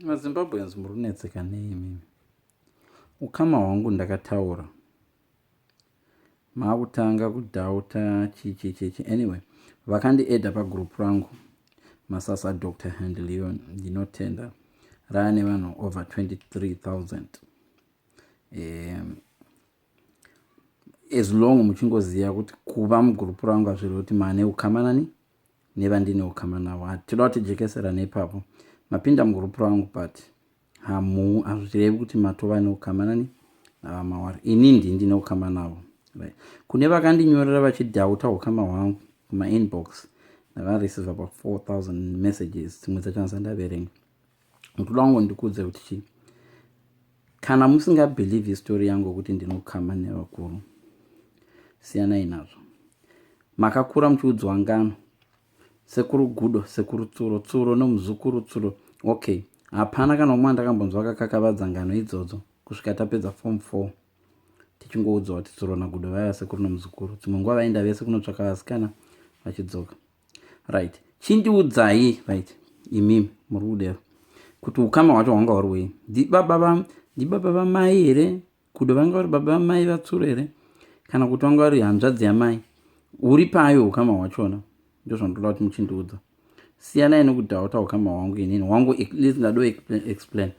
maZimbabweans muri kunetseka nei mimi? Ukama hwangu ndakataura, maakutanga kudhauta chichi. Anyway, vakandiedha pagroup rangu masasa Dr. Handy Leon, ndinotenda raane vanhu over 23,000. As long muchingoziva kuti kuva mugroup rangu hazviri kuti maane ukama nani nevandine ukama navo, hatinoda kutijekesera nepapo. Mapinda mugroup rangu but hazvirevi kuti matova neukama nani navamawari. Ini ndine ukama navo. Right. Kune vakandinyorera vachidhauta ukama hwangu kumainbox, ndakareceiva pa 4,000 messages, dzimwe dzacho ndaverenga. Ndoda kungo ndikudze kuti chii, kana musingabhelieve story yangu kuti ndine ukama nevakuru, siyanai nazvo. Makakura muchiudzwa ngano, sekuru Gudo, sekuru Tsuro nomuzukuru Tsuro. Okay, hapana kana umwe ndakambonzwa akakakavadza ngano idzodzo kusvika tapedza form 4 tichingoudzwa kuti Tsuro naGudo vaiva sekuru nomuzukuru. Dzimwe nguva vaenda vese kunotsvaka vasikana vachidzoka. Right, chindiudzai right imimi muri kudero kuti ukama hwacho hwanga huri hwei? Ndibaba vamai here? Gudo vanga vari baba vamai vaTsuro here? Kana kuti vanga vari hanzvadzi yamai? Uri payo ukama hwachona? Ndozvandoda kuti muchindiudza. Siyanai nekudhauta ukama hwangu inini. Hwangu at least ndado explain.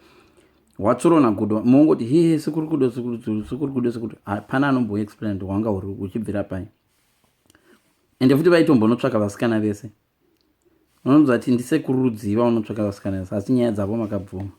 hwaTsuro naGudo mongoti he sekuru Gudo sekuru Gudo. Hapana anombo explain kuti hwanga huri uchibvira pai. Ende futi vaitombonotsvaka vasikana vese. Unonzwa kuti ndisekuru Rudziva unotsvaka vasikana vese, asi nyaya dzavo makabvuma.